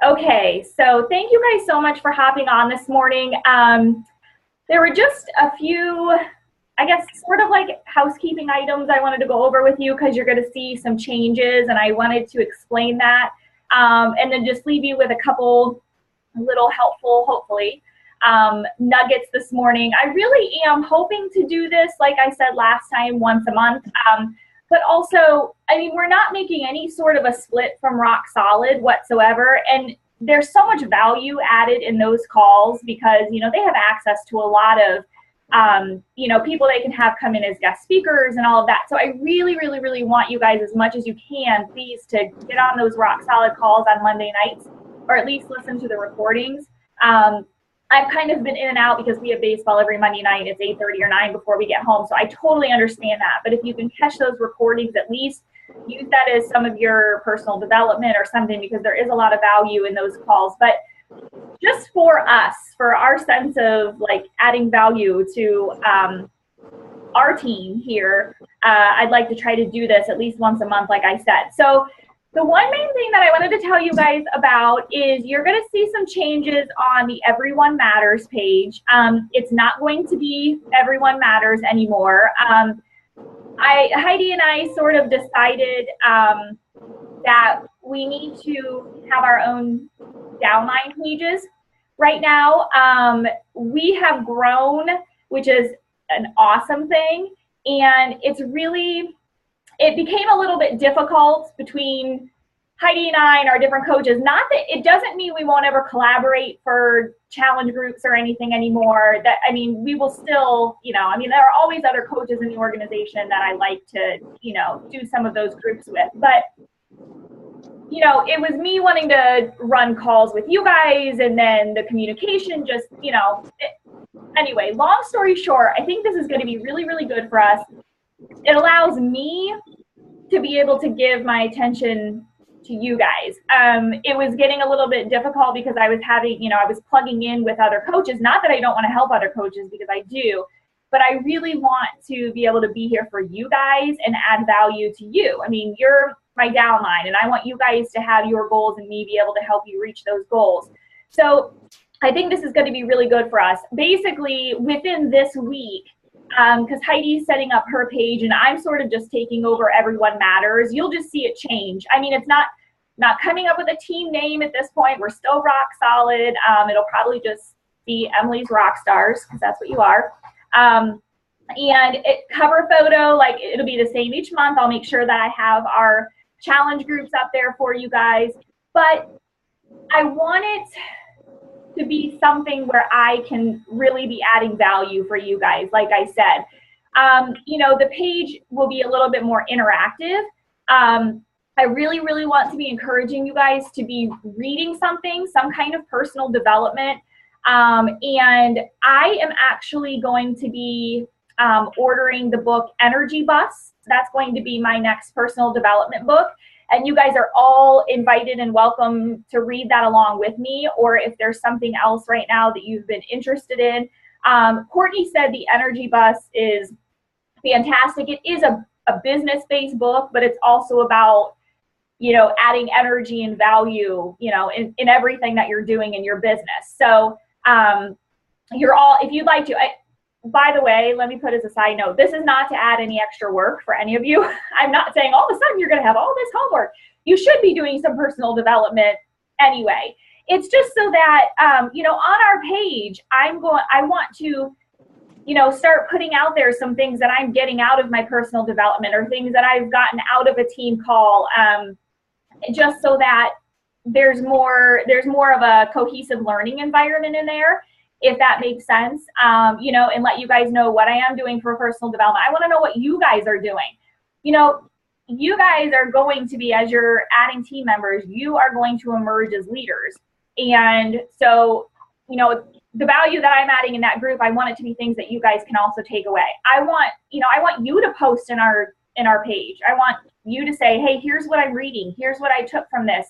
Okay, so thank you guys so much for hopping on this morning. There were just a few, I guess, sort of like housekeeping items I wanted to go over with you because you're going to see some changes, and I wanted to explain that, and then just leave you with a couple little helpful, hopefully, nuggets this morning. I really am hoping to do this, like I said last time, once a month. But also, I mean, we're not making any sort of a split from Rock Solid whatsoever. And there's so much value added in those calls because, they have access to a lot of, people they can have come in as guest speakers and all of that. So I really, really, really want you guys, as much as you can, please, to get on those Rock Solid calls on Monday nights, or at least listen to the recordings. I've kind of been in and out because we have baseball every Monday night. It's 8:30 or 9 before we get home. So I totally understand that. But if you can catch those recordings, at least use that as some of your personal development or something, because there is a lot of value in those calls. But just for us, for our sense of like adding value to our team here, I'd like to try to do this at least once a month, like I said. So the one main thing that I wanted to tell you guys about is you're going to see some changes on the Everyone Matters page. It's not going to be Everyone Matters anymore. Heidi and I sort of decided that we need to have our own downline pages. Right now, we have grown, which is an awesome thing, and it became a little bit difficult between Heidi and I and our different coaches. Not that it doesn't mean we won't ever collaborate for challenge groups or anything anymore. We will still, there are always other coaches in the organization that I like to, do some of those groups with. But, it was me wanting to run calls with you guys, and then the communication just, anyway, long story short, I think this is going to be really, really good for us. It allows me to be able to give my attention to you guys. It was getting a little bit difficult because I was I was plugging in with other coaches. Not that I don't want to help other coaches, because I do, but I really want to be able to be here for you guys and add value to you. I mean, you're my downline, and I want you guys to have your goals and me be able to help you reach those goals. So I think this is going to be really good for us. Basically, within this week, because Heidi's setting up her page and I'm sort of just taking over Everyone Matters, you'll just see it change. I mean, it's not coming up with a team name at this point. We're still Rock Solid. It'll probably just be Emily's Rock Stars, because that's what you are. And cover photo, like, it'll be the same each month. I'll make sure that I have our challenge groups up there for you guys. But I want it to be something where I can really be adding value for you guys. Like I said, the page will be a little bit more interactive. I really, really want to be encouraging you guys to be reading something, some kind of personal development. And I am actually going to be ordering the book Energy Bus. That's going to be my next personal development book. And you guys are all invited and welcome to read that along with me, or if there's something else right now that you've been interested in. Courtney said the Energy Bus is fantastic. It is a business-based book, but it's also about, adding energy and value, in everything that you're doing in your business. So if you'd like to, by the way, let me put as a side note, this is not to add any extra work for any of you. I'm not saying all of a sudden you're going to have all this homework. You should be doing some personal development anyway. It's just so that, on our page, I want to, start putting out there some things that I'm getting out of my personal development, or things that I've gotten out of a team call, just so that there's more of a cohesive learning environment in there, if that makes sense, and let you guys know what I am doing for personal development. I want to know what you guys are doing. You guys are going to be, as you're adding team members, you are going to emerge as leaders. And so, the value that I'm adding in that group, I want it to be things that you guys can also take away. I want you to post in our page. I want you to say, hey, here's what I'm reading. Here's what I took from this.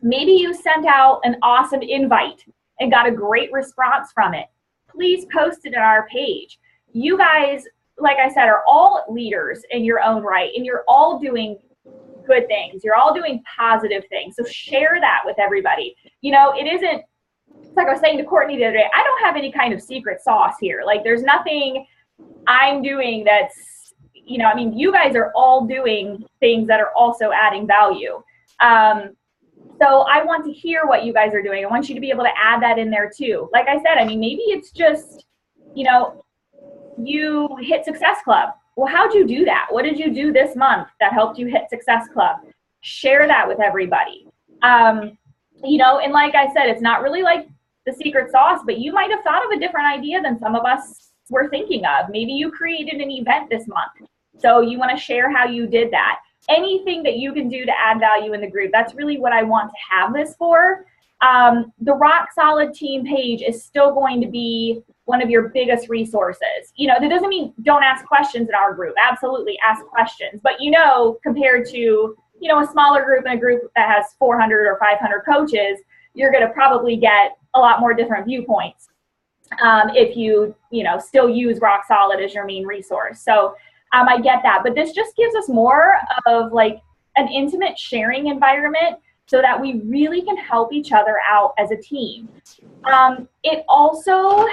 Maybe you sent out an awesome invite and got a great response from it. Please post it on our page. You guys, like I said, are all leaders in your own right, and you're all doing good things. You're all doing positive things. So share that with everybody. You know, it isn't, it's like I was saying to Courtney the other day, I don't have any kind of secret sauce here. Like there's nothing I'm doing that's, you know, I mean, you guys are all doing things that are also adding value. So I want to hear what you guys are doing. I want you to be able to add that in there too. Like I said, I mean, maybe it's just, you know, you hit Success Club. Well, how'd you do that? What did you do this month that helped you hit Success Club? Share that with everybody. You know, and like I said, it's not really like the secret sauce, but you might have thought of a different idea than some of us were thinking of. Maybe you created an event this month, so you want to share how you did that. Anything that you can do to add value in the group, that's really what I want to have this for. The Rock Solid Team page is still going to be one of your biggest resources. You know, that doesn't mean don't ask questions in our group. Absolutely ask questions. But you know, compared to, you know, a smaller group and a group that has 400 or 500 coaches, you're going to probably get a lot more different viewpoints if you know, still use Rock Solid as your main resource. So I get that, but this just gives us more of like an intimate sharing environment so that we really can help each other out as a team. It also,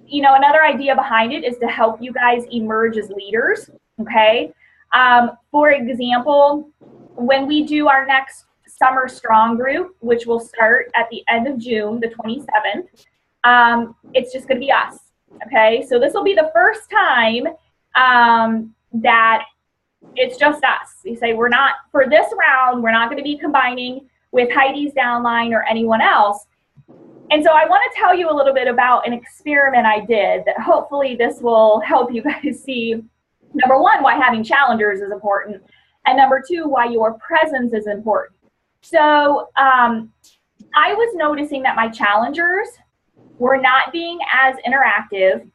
you know, another idea behind it is to help you guys emerge as leaders, okay? For example, when we do our next Summer Strong group, which will start at the end of June, the 27th, it's just gonna be us, okay? So this will be the first time that it's just us. You say, we're not, for this round, we're not going to be combining with Heidi's downline or anyone else. And so I want to tell you a little bit about an experiment I did that hopefully this will help you guys see, number one, why having challengers is important, and number two, why your presence is important. So I was noticing that my challengers were not being as interactive,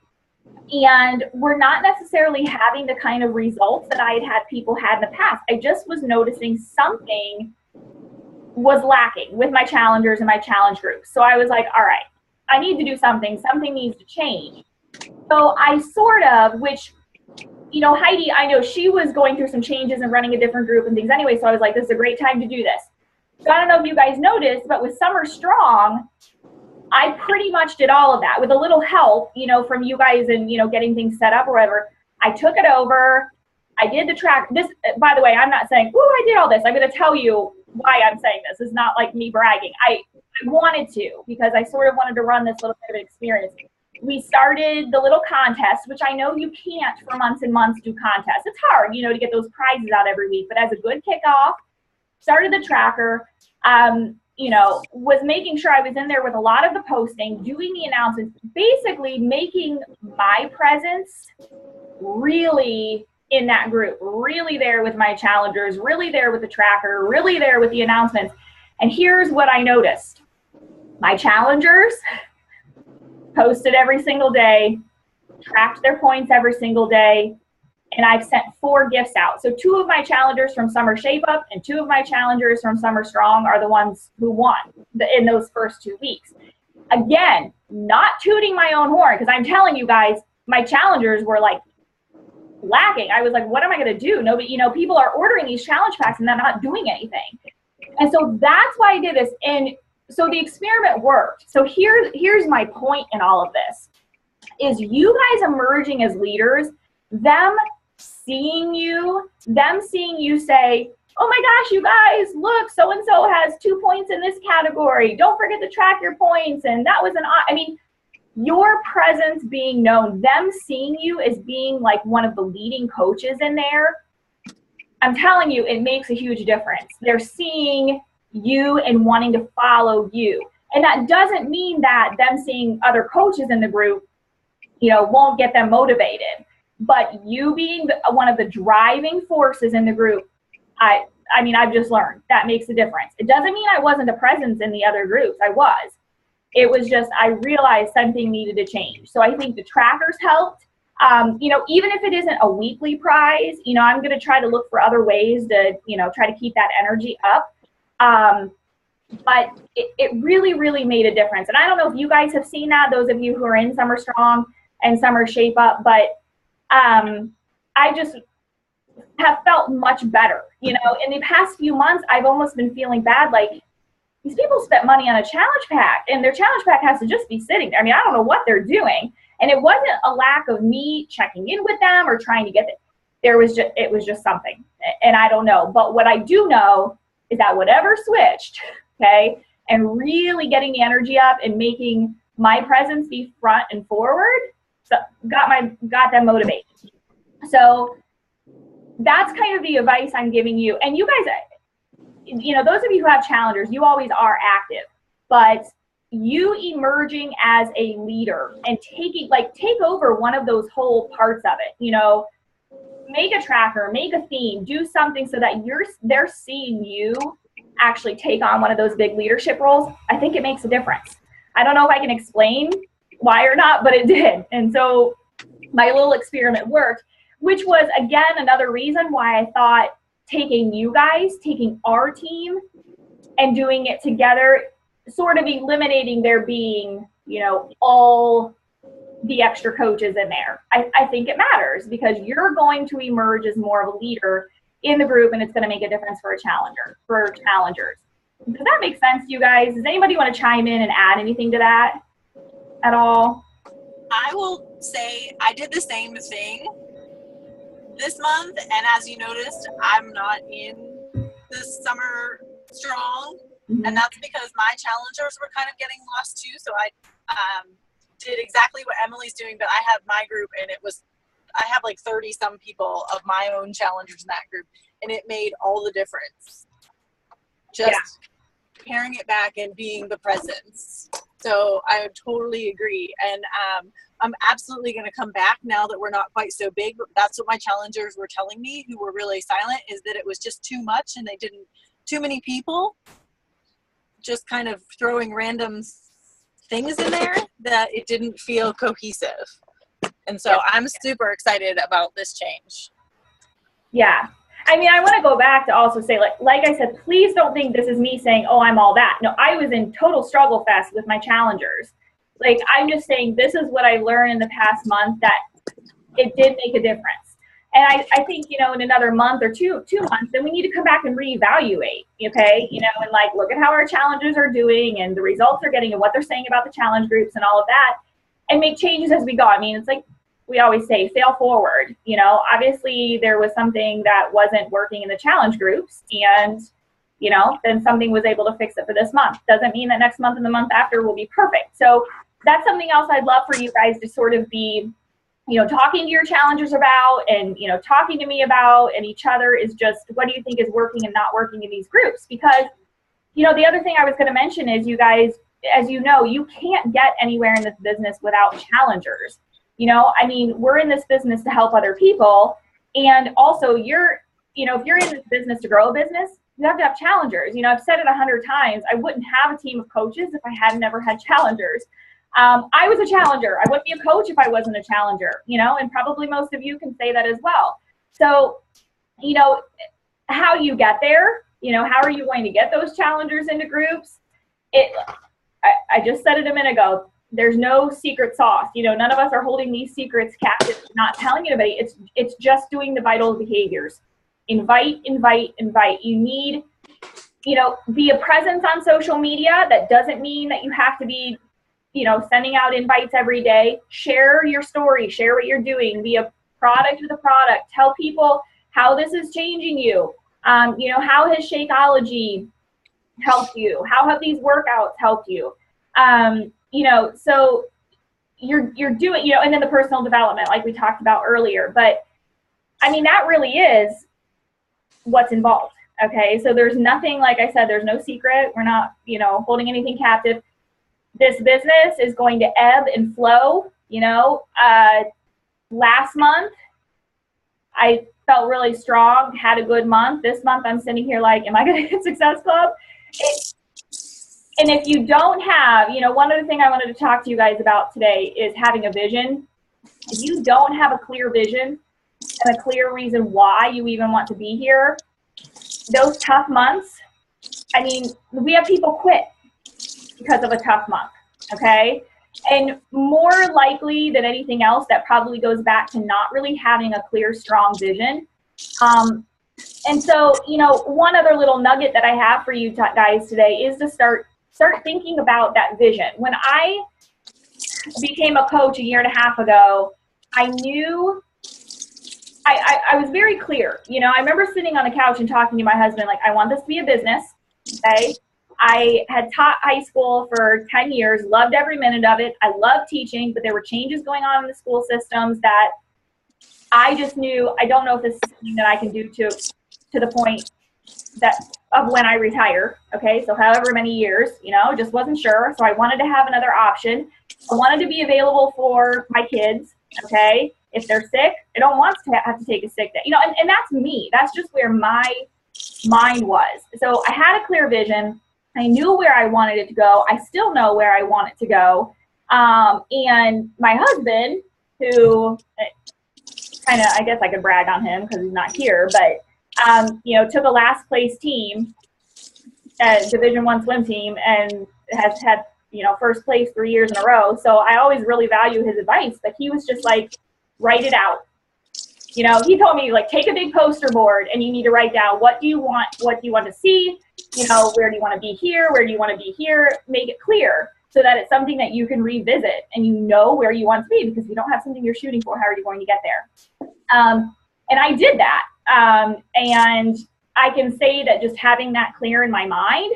and we're not necessarily having the kind of results that I had had people had in the past. I just was noticing something was lacking with my challengers and my challenge groups. So I was like, all right, I need to do something. Something needs to change. So I sort of, which, you know, Heidi, I know she was going through some changes and running a different group and things anyway. So I was like, this is a great time to do this. So I don't know if you guys noticed, but with Summer Strong, I pretty much did all of that with a little help, you know, from you guys and, you know, getting things set up or whatever. I took it over. I did the track. This, by the way, I'm not saying, oh, I did all this. I'm going to tell you why I'm saying this. It's not like me bragging. I wanted to, because I sort of wanted to run this little bit of experience. We started the little contest, which I know you can't for months and months do contests. It's hard, you know, to get those prizes out every week. But as a good kickoff, started the tracker. You know, was making sure I was in there with a lot of the posting, doing the announcements, basically making my presence really in that group, really there with my challengers, really there with the tracker, really there with the announcements. And here's what I noticed. My challengers posted every single day, tracked their points every single day, and I've sent 4 gifts out. So 2 of my challengers from Summer Shape Up and 2 of my challengers from Summer Strong are the ones who won in those first 2 weeks. Again, not tooting my own horn, because I'm telling you guys, my challengers were like lacking. I was like, what am I going to do? Nobody, you know, people are ordering these challenge packs and they're not doing anything. And so that's why I did this. And so the experiment worked. So here's my point in all of this is you guys emerging as leaders, them seeing you say, oh my gosh, you guys, look, so-and-so has 2 points in this category. Don't forget to track your points. And that was I mean, your presence being known, them seeing you as being like one of the leading coaches in there, I'm telling you, it makes a huge difference. They're seeing you and wanting to follow you. And that doesn't mean that them seeing other coaches in the group, you know, won't get them motivated. But you being one of the driving forces in the group, I mean, I've just learned that makes a difference. It doesn't mean I wasn't a presence in the other groups. I was. It was just, I realized something needed to change. So I think the trackers helped. You know, even if it isn't a weekly prize, you know, I'm going to try to look for other ways to, you know, try to keep that energy up. But it really, really made a difference. And I don't know if you guys have seen that, those of you who are in Summer Strong and Summer Shape Up, but I just have felt much better. You know, in the past few months, I've almost been feeling bad, like these people spent money on a challenge pack and their challenge pack has to just be sitting there. I mean, I don't know what they're doing. And it wasn't a lack of me checking in with them or trying to get it. It was just something. And I don't know. But what I do know is that whatever switched, okay, and really getting the energy up and making my presence be front and forward, so got them motivated. So that's kind of the advice I'm giving you. And you guys, you know, those of you who have challengers, you always are active, but you emerging as a leader and take over one of those whole parts of it, you know, make a tracker, make a theme, do something so that they're seeing you actually take on one of those big leadership roles. I think it makes a difference. I don't know if I can explain why or not, but it did. And so my little experiment worked, which was, again, another reason why I thought taking our team and doing it together, sort of eliminating there being, you know, all the extra coaches in there. I think it matters because you're going to emerge as more of a leader in the group, and it's going to make a difference for challengers. Does that make sense to you guys? Does anybody want to chime in and add anything to that at all? I will say I did the same thing this month, and as you noticed, I'm not in this summer strong, and that's because my challengers were kind of getting lost too. So I did exactly what Emily's doing, but I have my group, and I have like 30 some people of my own challengers in that group, and it made all the difference. Just paring it back and being the presence. So I would totally agree. And I'm absolutely going to come back now that we're not quite so big. That's what my challengers were telling me, who were really silent, is that it was just too much and too many people just kind of throwing random things in there that it didn't feel cohesive. And so I'm super excited about this change. Yeah. I mean, I want to go back to also say, like I said, please don't think this is me saying, oh, I'm all that. No, I was in total struggle fest with my challengers. Like, I'm just saying this is what I learned in the past month, that it did make a difference. And I think, you know, in another month or two months, then we need to come back and reevaluate, okay? You know, and like, look at how our challengers are doing and the results they're getting and what they're saying about the challenge groups and all of that, and make changes as we go. I mean, it's like we always say, fail forward. You know, obviously there was something that wasn't working in the challenge groups, and, you know, then something was able to fix it for this month. Doesn't mean that next month and the month after will be perfect. So that's something else I'd love for you guys to sort of be, you know, talking to your challengers about, and, you know, talking to me about, and each other, is just, what do you think is working and not working in these groups? Because, you know, the other thing I was going to mention is, you guys, as you know, you can't get anywhere in this business without challengers. You know, I mean, we're in this business to help other people. And also you know, if you're in this business to grow a business, you have to have challengers. You know, I've said it 100 times, I wouldn't have a team of coaches if I had never had challengers. I was a challenger. I wouldn't be a coach if I wasn't a challenger, you know, and probably most of you can say that as well. So, you know, how you get there, you know, how are you going to get those challengers into groups? I just said it a minute ago. There's no secret sauce. You know, none of us are holding these secrets captive, not telling anybody. It's just doing the vital behaviors. Invite, invite, invite. You need, you know, be a presence on social media. That doesn't mean that you have to be, you know, sending out invites every day. Share your story, share what you're doing, be a product with a product. Tell people how this is changing you. You know, how has Shakeology helped you? How have these workouts helped you? You know, so you're doing, you know, and then the personal development, like we talked about earlier. But I mean, that really is what's involved. Okay. So there's nothing, like I said, there's no secret. We're not, you know, holding anything captive. This business is going to ebb and flow. You know, last month I felt really strong, had a good month. This month I'm sitting here like, am I going to hit Success Club? And if you don't have, you know, one other thing I wanted to talk to you guys about today is having a vision. If you don't have a clear vision and a clear reason why you even want to be here, those tough months, I mean, we have people quit because of a tough month, okay? And more likely than anything else, that probably goes back to not really having a clear, strong vision. And so, you know, one other little nugget that I have for you guys today is to start thinking about that vision. When I became a coach a year and a half ago, I knew I was very clear. You know, I remember sitting on the couch and talking to my husband, like, I want this to be a business, okay? I had taught high school for 10 years, loved every minute of it. I loved teaching, but there were changes going on in the school systems that I just knew, I don't know if this is something that I can do to the point that of when I retire, okay? So however many years, you know, just wasn't sure. So I wanted to have another option. I wanted to be available for my kids, okay? If they're sick, I don't want to have to take a sick day. You know, and that's me. That's just where my mind was. So I had a clear vision. I knew where I wanted it to go. I still know where I want it to go. And my husband, who kind of, I guess I could brag on him because he's not here, but, you know, took a last place team at Division I swim team and has had, you know, first place 3 years in a row. So I always really value his advice, but he was just like, write it out. You know, he told me, like, take a big poster board and you need to write down what do you want to see, you know, where do you want to be here, where do you want to be here, make it clear so that it's something that you can revisit and you know where you want to be, because if you don't have something you're shooting for, how are you going to get there? And I did that. And I can say that just having that clear in my mind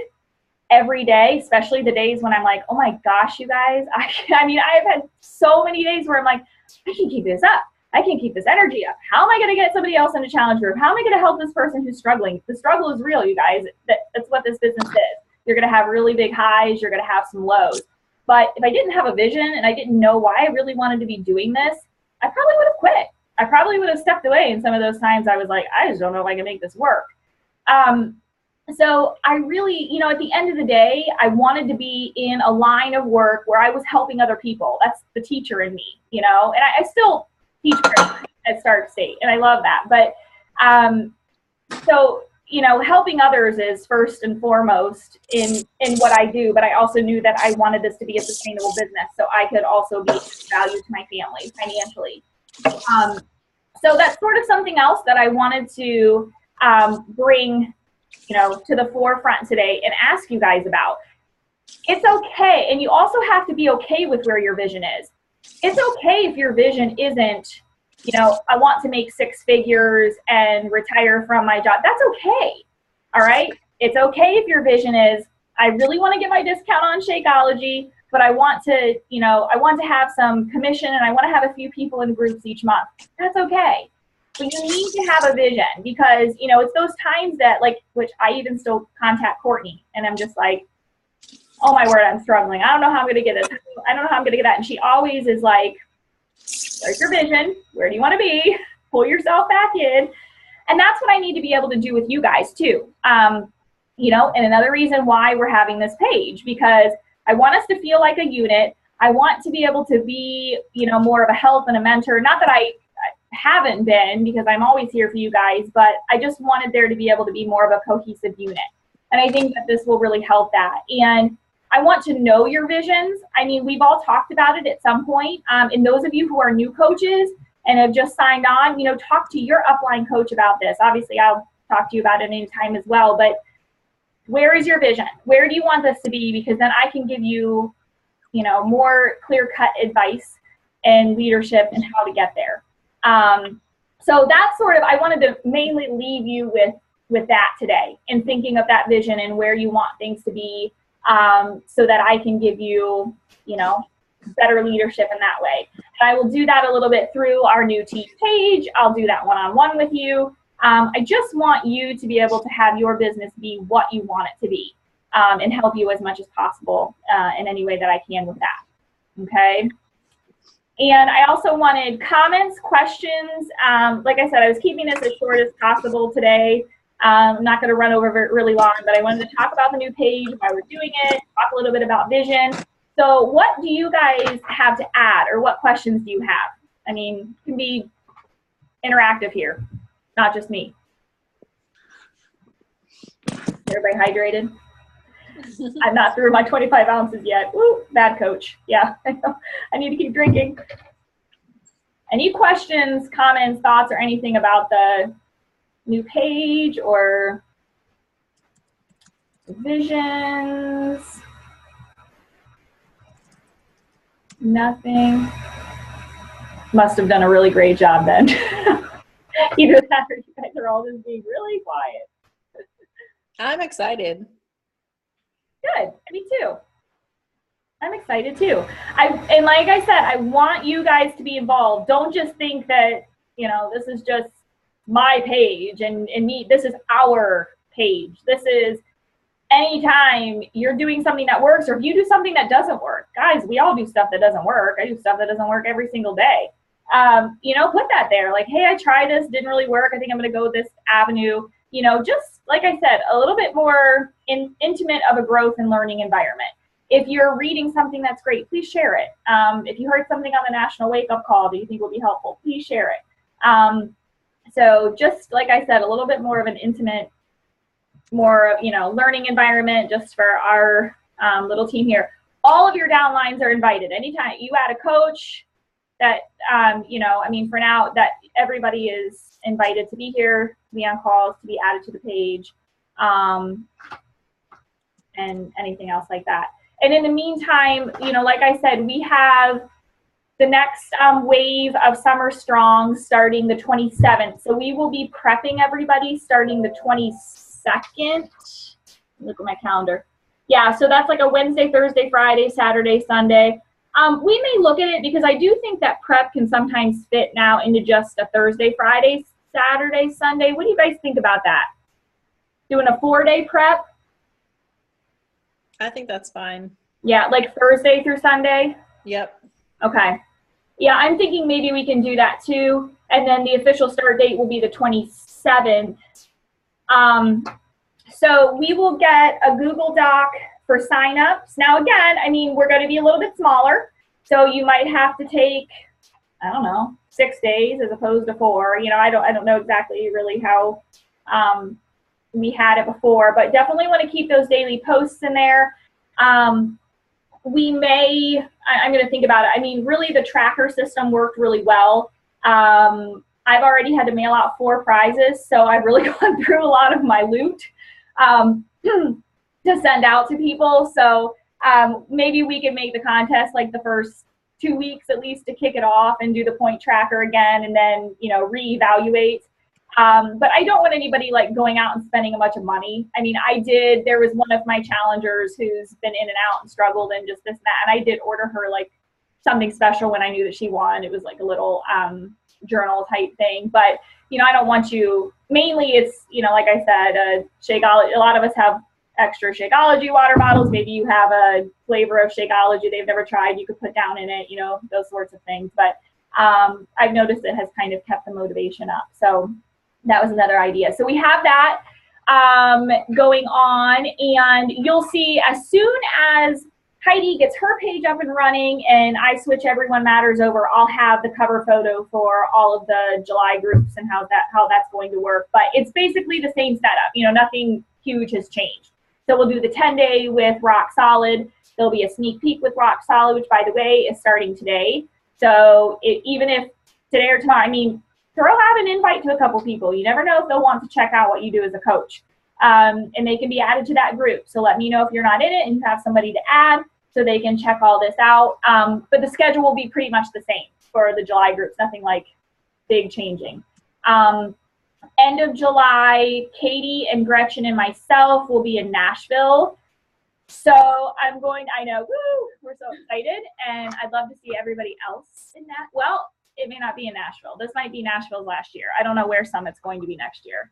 every day, especially the days when I'm like, oh my gosh, you guys, I mean, I've had so many days where I'm like, I can keep this up. I can keep this energy up. How am I going to get somebody else in a challenge group? How am I going to help this person who's struggling? The struggle is real, you guys. That's what this business is. You're going to have really big highs. You're going to have some lows. But if I didn't have a vision and I didn't know why I really wanted to be doing this, I probably would have quit. I probably would have stepped away. And some of those times I was like, I just don't know if I can make this work. So I really, you know, at the end of the day, I wanted to be in a line of work where I was helping other people. That's the teacher in me, you know, and I still teach at Stark State, and I love that. But so, you know, helping others is first and foremost in what I do, but I also knew that I wanted this to be a sustainable business so I could also be of value to my family financially. So that's sort of something else that I wanted to bring, you know, to the forefront today and ask you guys about. It's okay, and you also have to be okay with where your vision is. It's okay if your vision isn't, you know, I want to make 6 figures and retire from my job. That's okay, all right? It's okay if your vision is, I really want to get my discount on Shakeology, but I want to, you know, I want to have some commission and I want to have a few people in groups each month. That's okay. But you need to have a vision, because, you know, it's those times that, like, which I even still contact Courtney and I'm just like, oh my word, I'm struggling. I don't know how I'm going to get this. I don't know how I'm going to get that. And she always is like, there's your vision. Where do you want to be? Pull yourself back in. And that's what I need to be able to do with you guys too. You know, and another reason why we're having this page, because I want us to feel like a unit. I want to be able to be, you know, more of a help and a mentor. Not that I haven't been, because I'm always here for you guys, but I just wanted there to be able to be more of a cohesive unit. And I think that this will really help that. And I want to know your visions. I mean, we've all talked about it at some point. And those of you who are new coaches and have just signed on, you know, talk to your upline coach about this. Obviously, I'll talk to you about it anytime as well. But where is your vision? Where do you want this to be? Because then I can give you, you know, more clear-cut advice and leadership and how to get there. So that's sort of, I wanted to mainly leave you with that today, and thinking of that vision and where you want things to be, so that I can give you, you know, better leadership in that way. And I will do that a little bit through our new team page. I'll do that one-on-one with you. I just want you to be able to have your business be what you want it to be, and help you as much as possible in any way that I can with that. Okay. And I also wanted comments, questions. Like I said, I was keeping this as short as possible today. I'm not going to run over it really long, but I wanted to talk about the new page, why we're doing it, talk a little bit about vision. So what do you guys have to add, or what questions do you have? I mean, it can be interactive here, not just me. Everybody hydrated? I'm not through my 25 ounces yet. Woo, bad coach. Yeah, I need to keep drinking. Any questions, comments, thoughts, or anything about the new page or revisions? Nothing. Must have done a really great job then. Either that or you guys are all just being really quiet. I'm excited. Good. Me too. I'm excited too. And like I said, I want you guys to be involved. Don't just think that, you know, this is just my page and me. This is our page. This is anytime you're doing something that works, or if you do something that doesn't work. Guys, we all do stuff that doesn't work. I do stuff that doesn't work every single day. You know, put that there. Like, hey, I tried this, didn't really work. I think I'm going to go this avenue. You know, just like I said, a little bit more intimate of a growth and learning environment. If you're reading something that's great, please share it. If you heard something on the National Wake Up Call that you think will be helpful, please share it. So just like I said, a little bit more of an intimate, more, you know, learning environment just for our little team here. All of your downlines are invited. Anytime you add a coach that, you know, I mean, for now, that everybody is invited to be here, to be on calls, to be added to the page, and anything else like that. And in the meantime, you know, like I said, we have the next wave of Summer Strong starting the 27th. So we will be prepping everybody starting the 22nd. Look at my calendar. Yeah, so that's like a Wednesday, Thursday, Friday, Saturday, Sunday. We may look at it because I do think that prep can sometimes fit now into just a Thursday, Friday, Saturday, Sunday. What do you guys think about that? Doing a 4-day prep? I think that's fine. Yeah, like Thursday through Sunday? Yep. Okay. Yeah, I'm thinking maybe we can do that too. And then the official start date will be the 27th. So we will get a Google Doc for signups. Now, again, I mean, we're going to be a little bit smaller. So you might have to take, I don't know, 6 days as opposed to 4. You know, I don't know exactly really how we had it before, but definitely want to keep those daily posts in there. We may, I'm going to think about it. I mean, really the tracker system worked really well. I've already had to mail out 4 prizes, so I've really gone through a lot of my loot to send out to people. So maybe we can make the contest like the first 2 weeks at least to kick it off and do the point tracker again, and then, you know, reevaluate. But I don't want anybody like going out and spending a bunch of money. I mean, there was one of my challengers who's been in and out and struggled and just this and that. And I did order her like something special when I knew that she won. It was like a little journal type thing. But, you know, I don't want you, mainly it's, you know, like I said, Shakeology, a lot of us have extra Shakeology water bottles. Maybe you have a flavor of Shakeology they've never tried, you could put down in it, you know, those sorts of things. But I've noticed it has kind of kept the motivation up. So that was another idea. So we have that going on, and you'll see as soon as Heidi gets her page up and running and I switch Everyone Matters over, I'll have the cover photo for all of the July groups and how that's going to work. But it's basically the same setup. You know, nothing huge has changed. So we'll do the 10-day with Rock Solid. There'll be a sneak peek with Rock Solid, which, by the way, is starting today. So even if today or tomorrow, I mean, throw out an invite to a couple people. You never know if they'll want to check out what you do as a coach. And they can be added to that group. So let me know if you're not in it and you have somebody to add so they can check all this out. But the schedule will be pretty much the same for the July groups, nothing like big changing. End of July, Katie and Gretchen and myself will be in Nashville. So I know, woo, we're so excited. And I'd love to see everybody else in that. Well, it may not be in Nashville. This might be Nashville's last year. I don't know where Summit's going to be next year.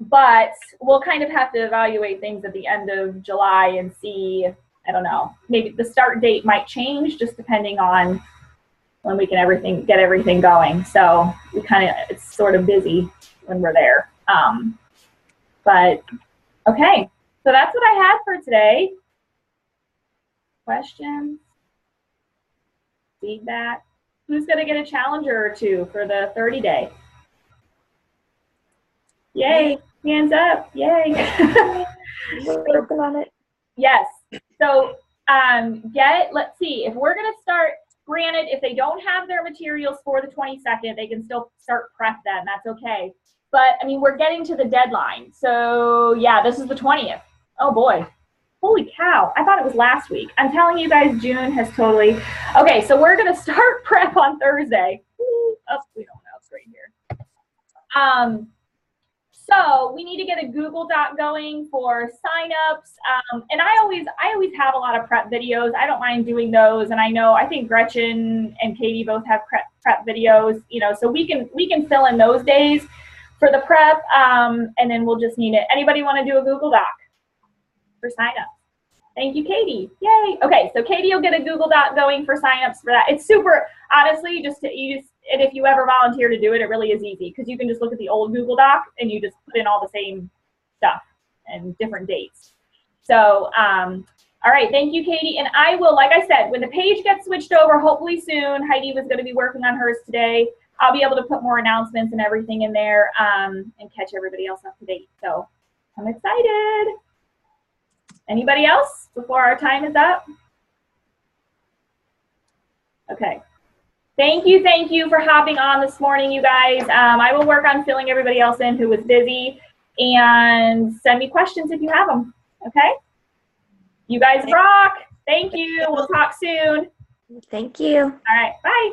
But we'll kind of have to evaluate things at the end of July and see, I don't know, maybe the start date might change just depending on when we can get everything going. So it's sort of busy when we're there. But okay, so that's what I had for today. Questions? Feedback? Who's going to get a challenger or two for the 30-day? Yay. Hands up. Yay. We're working on it. Yes. So let's see. If we're going to start, granted, if they don't have their materials for the 22nd, they can still start prep then. That's okay. But I mean, we're getting to the deadline. So yeah, this is the 20th. Oh boy. Holy cow. I thought it was last week. I'm telling you guys, June has totally. Okay, so we're going to start prep on Thursday. Ooh, oh, we don't know. It's right here. So we need to get a Google Doc going for signups. And I always have a lot of prep videos. I don't mind doing those. And I think Gretchen and Katie both have prep videos, you know, so we can fill in those days for the prep. And then we'll just need it. Anybody want to do a Google Doc for signups? Thank you, Katie. Yay. Okay, so Katie will get a Google Doc going for signups for that. It's super, honestly, and if you ever volunteer to do it, it really is easy because you can just look at the old Google Doc and you just put in all the same stuff and different dates. So, all right, thank you, Katie. And I will, like I said, when the page gets switched over, hopefully soon, Heidi was going to be working on hers today. I'll be able to put more announcements and everything in there and catch everybody else up to date. So I'm excited. Anybody else before our time is up? Okay. Thank you for hopping on this morning, you guys. I will work on filling everybody else in who was busy, and send me questions if you have them, okay? You guys rock. Thank you. We'll talk soon. Thank you. All right, bye.